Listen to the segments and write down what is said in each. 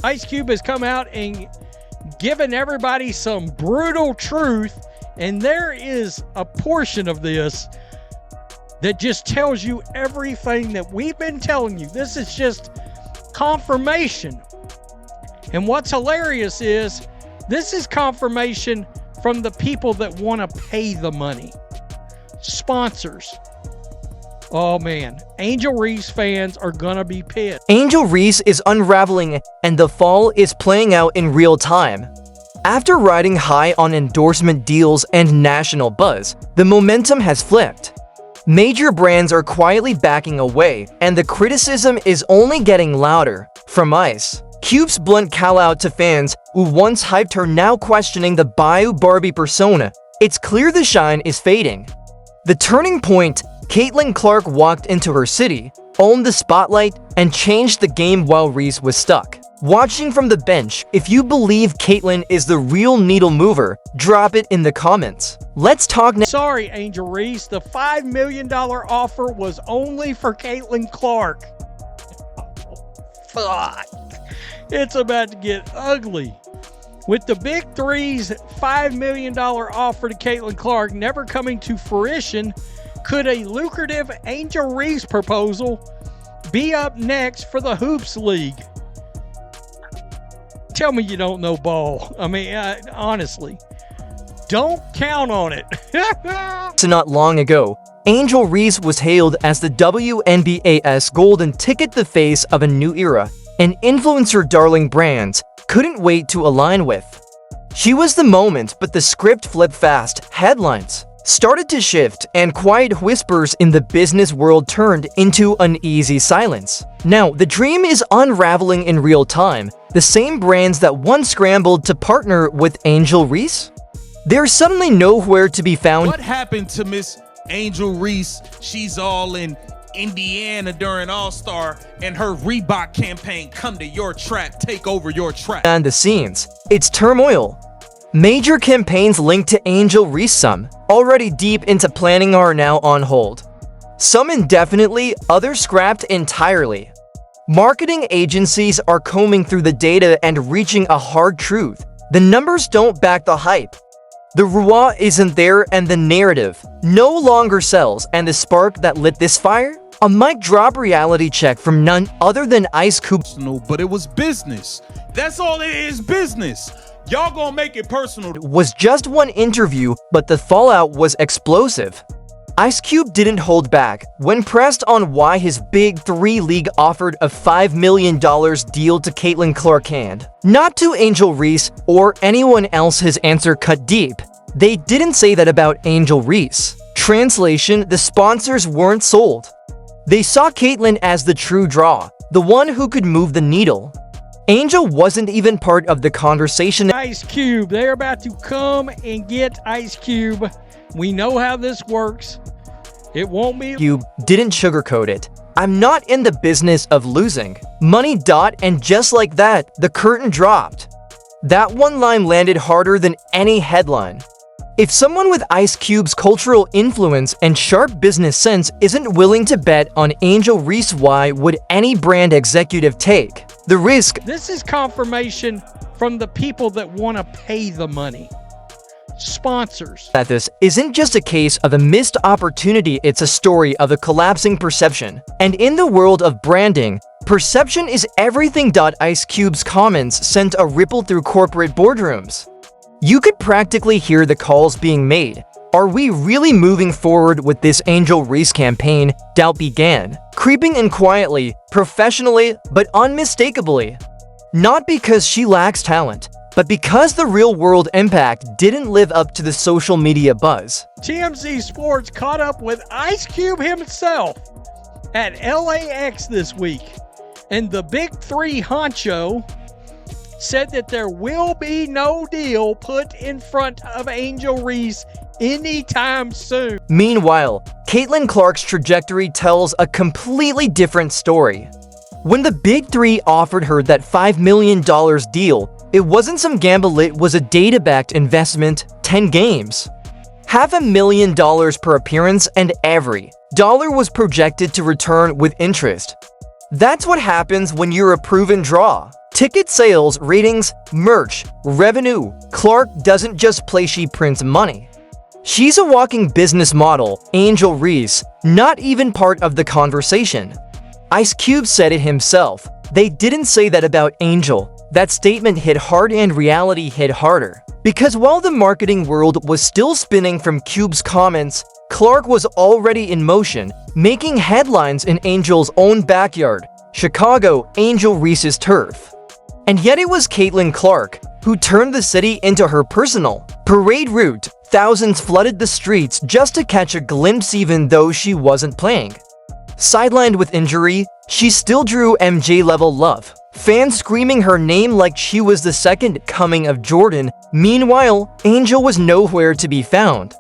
Ice Cube has come out and given everybody some brutal truth, and there is a portion of this that just tells you everything that we've been telling you. This is just confirmation. And what's hilarious is this is confirmation from the people that want to pay the money. Sponsors. Oh man, Angel Reese fans are gonna be pissed. Angel Reese is unraveling and the fall is playing out in real time. After riding high on endorsement deals and national buzz, the momentum has flipped. Major brands are quietly backing away, and the criticism is only getting louder. From Ice Cube's blunt call-out to fans who once hyped her now questioning the Bayou Barbie persona, it's clear the shine is fading. The turning point, Caitlin Clark walked into her city, owned the spotlight, and changed the game while Reese was stuck. Watching from the bench, if you believe Caitlin is the real needle mover, drop it in the comments. Let's talk now. Sorry, Angel Reese, the $5 million offer was only for Caitlin Clark. Fuck. It's about to get ugly. With the Big Three's $5 million offer to Caitlin Clark never coming to fruition, could a lucrative Angel Reese proposal be up next for the Hoops League? Tell me you don't know ball. I mean, honestly, don't count on it. Not long ago, Angel Reese was hailed as the WNBA's golden ticket, the face of a new era, and influencer darling brands couldn't wait to align with. She was the moment, but the script flipped fast. Headlines started to shift, and quiet whispers in the business world turned into uneasy silence. Now, the dream is unraveling in real time. The same brands that once scrambled to partner with Angel Reese, they're suddenly nowhere to be found. What happened to Miss Angel Reese? She's all in Indiana during All-Star, and her Reebok campaign, come to your track, take over your track. Behind the scenes, it's turmoil. Major campaigns linked to Angel Reese, some already deep into planning, are now on hold. Some indefinitely, others scrapped entirely. Marketing agencies are combing through the data and reaching a hard truth. The numbers don't back the hype. The ROI isn't there, and the narrative no longer sells. And the spark that lit this fire? A mic drop reality check from none other than Ice Cube. But it was business. That's all it is, business. Y'all gonna make it personal. Was just one interview, but the fallout was explosive. Ice Cube didn't hold back. When pressed on why his Big Three league offered a $5 million deal to Caitlin Clark and not to Angel Reese or anyone else, his answer cut deep. They didn't say that about Angel Reese. Translation: the sponsors weren't sold. They saw Caitlin as the true draw, the one who could move the needle. Angel wasn't even part of the conversation. Ice Cube, they're about to come and get Ice Cube. We know how this works. It won't be. Cube didn't sugarcoat it. I'm not in the business of losing money. And just like that, the curtain dropped. That one line landed harder than any headline. If someone with Ice Cube's cultural influence and sharp business sense isn't willing to bet on Angel Reese, why would any brand executive take the risk? This is confirmation from the people that want to pay the money. Sponsors. That this isn't just a case of a missed opportunity, it's a story of a collapsing perception. And in the world of branding, perception is everything. Ice Cube's comments sent a ripple through corporate boardrooms. You could practically hear the calls being made. Are we really moving forward with this Angel Reese campaign? Doubt began, creeping in quietly, professionally, but unmistakably. Not because she lacks talent, but because the real-world impact didn't live up to the social media buzz. TMZ Sports caught up with Ice Cube himself at LAX this week, and the Big Three honcho said that there will be no deal put in front of Angel Reese anytime soon. Meanwhile, Caitlin Clark's trajectory tells a completely different story. When the Big Three offered her that $5 million deal, it wasn't some gamble, it was a data-backed investment, 10 games. $500,000 per appearance, and every dollar was projected to return with interest. That's what happens when you're a proven draw. Ticket sales, ratings, merch, revenue. Clark doesn't just play, she prints money. She's a walking business model. Angel Reese, not even part of the conversation. Ice Cube said it himself. They didn't say that about Angel. That statement hit hard and reality hit harder. Because while the marketing world was still spinning from Cube's comments, Clark was already in motion, making headlines in Angel's own backyard, Chicago, Angel Reese's turf. And yet it was Caitlin Clark who turned the city into her personal parade route. Thousands flooded the streets just to catch a glimpse even though she wasn't playing. Sidelined with injury, she still drew MJ-level love. Fans screaming her name like she was the second coming of Jordan. Meanwhile, Angel was nowhere to be found.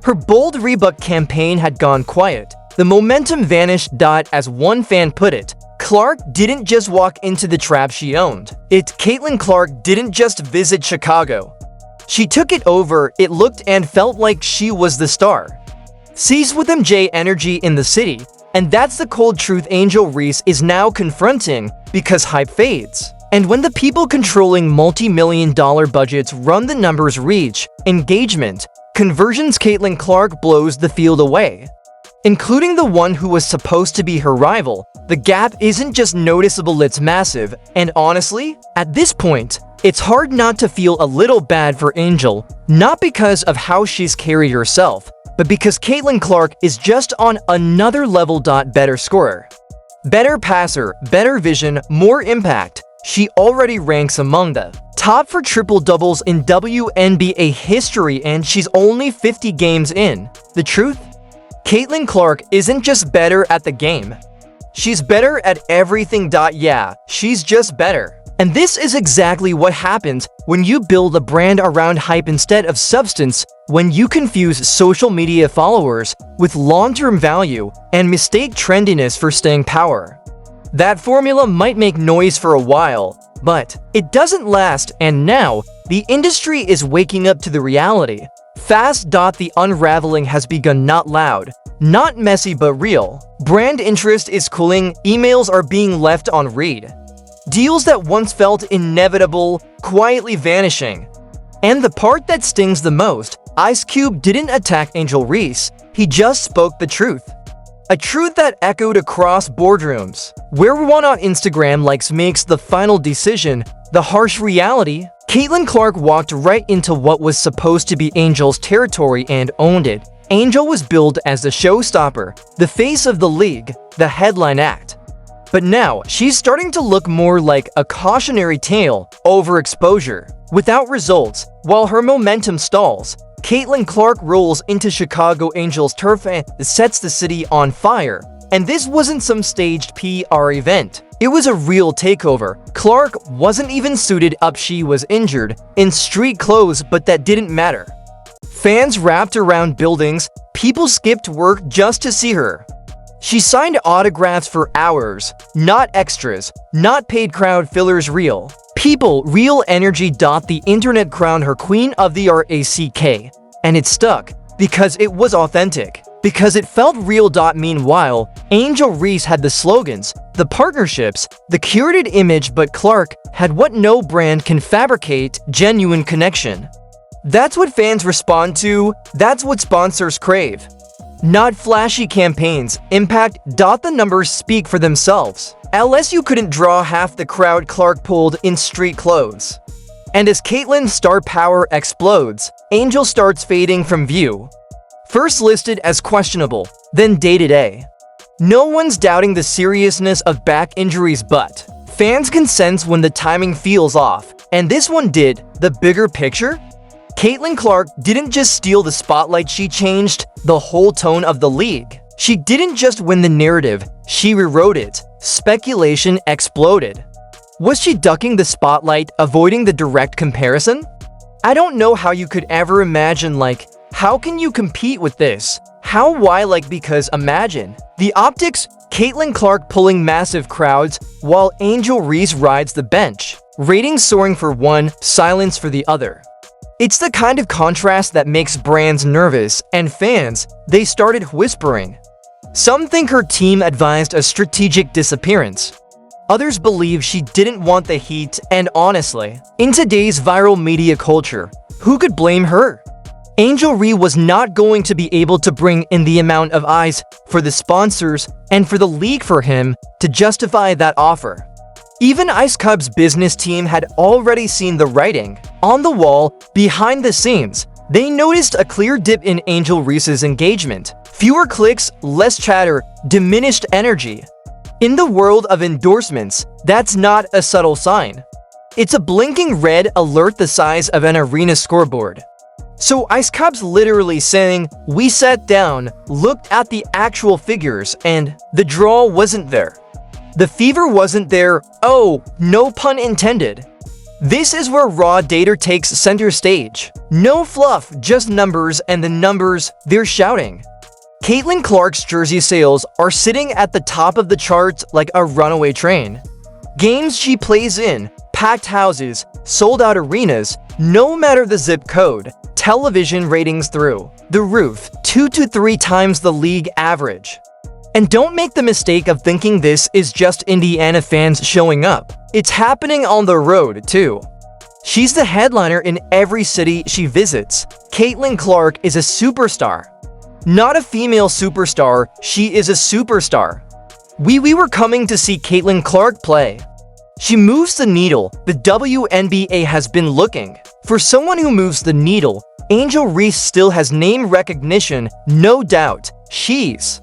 Her bold Reebok campaign had gone quiet. The momentum vanished. As one fan put it, Clark didn't just walk into the trap she owned. Caitlin Clark didn't just visit Chicago. She took it over. It looked and felt like she was the star. Seized with MJ energy in the city. And that's the cold truth Angel Reese is now confronting because hype fades. And when the people controlling multi-million-dollar budgets run the numbers, reach, engagement, conversions, Caitlin Clark blows the field away. Including the one who was supposed to be her rival, the gap isn't just noticeable, it's massive. And honestly, at this point, it's hard not to feel a little bad for Angel, not because of how she's carried herself, but because Caitlin Clark is just on another level. Better scorer, better passer, better vision, more impact. She already ranks among the top for triple-doubles in WNBA history, and she's only 50 games in. The truth? Caitlin Clark isn't just better at the game. She's better at everything. Yeah, she's just better. And this is exactly what happens when you build a brand around hype instead of substance, when you confuse social media followers with long-term value and mistake trendiness for staying power. That formula might make noise for a while, but it doesn't last, and now the industry is waking up to the reality. Fast. The unraveling has begun, not loud, not messy, but real. Brand interest is cooling, emails are being left on read. Deals that once felt inevitable, quietly vanishing. And the part that stings the most, Ice Cube didn't attack Angel Reese, he just spoke the truth. A truth that echoed across boardrooms. Where one on Instagram likes makes the final decision, the harsh reality, Caitlin Clark walked right into what was supposed to be Angel's territory and owned it. Angel was billed as the showstopper, the face of the league, the headline act. But now, she's starting to look more like a cautionary tale, overexposure. Without results, while her momentum stalls, Caitlin Clark rolls into Chicago Angels turf and sets the city on fire. And this wasn't some staged PR event. It was a real takeover. Clark wasn't even suited up, she was injured, in street clothes, but that didn't matter. Fans wrapped around buildings, people skipped work just to see her. She signed autographs for hours, not extras, not paid crowd fillers, real people, real energy. The internet crowned her queen of the RACK, and it stuck because it was authentic, because it felt real. Meanwhile, Angel Reese had the slogans, the partnerships, the curated image, but Clark had what no brand can fabricate: genuine connection. That's what fans respond to, that's what sponsors crave. Not flashy campaigns, impact. The numbers speak for themselves. Unless you couldn't draw half the crowd Clark pulled in street clothes. And as Caitlin's star power explodes, Angel starts fading from view. First listed as questionable, then day-to-day. No one's doubting the seriousness of back injuries, but fans can sense when the timing feels off, and this one did. The bigger picture? Caitlin Clark didn't just steal the spotlight, she changed the whole tone of the league. She didn't just win the narrative, she rewrote it. Speculation exploded. Was she ducking the spotlight, avoiding the direct comparison? I don't know how you could ever imagine, how can you compete with this? How, why, because imagine. The optics, Caitlin Clark pulling massive crowds, while Angel Reese rides the bench. Ratings soaring for one, silence for the other. It's the kind of contrast that makes brands nervous, and fans, they started whispering. Some think her team advised a strategic disappearance. Others believe she didn't want the heat, and honestly, in today's viral media culture, who could blame her? Angel Reese was not going to be able to bring in the amount of eyes for the sponsors and for the league for him to justify that offer. Even Ice Cub's business team had already seen the writing on the wall behind the scenes. They noticed a clear dip in Angel Reese's engagement. Fewer clicks, less chatter, diminished energy. In the world of endorsements, that's not a subtle sign. It's a blinking red alert the size of an arena scoreboard. So Ice Cub's literally saying, "We sat down, looked at the actual figures, and the draw wasn't there. The fever wasn't there, oh, no pun intended." This is where raw data takes center stage. No fluff, just numbers, and the numbers, they're shouting. Caitlin Clark's jersey sales are sitting at the top of the charts like a runaway train. Games she plays in, packed houses, sold-out arenas, no matter the zip code, television ratings through the roof, 2 to 3 times the league average. And don't make the mistake of thinking this is just Indiana fans showing up. It's happening on the road, too. She's the headliner in every city she visits. Caitlin Clark is a superstar. Not a female superstar, she is a superstar. We were coming to see Caitlin Clark play. She moves the needle. The WNBA has been looking. For someone who moves the needle, Angel Reese still has name recognition, no doubt. She's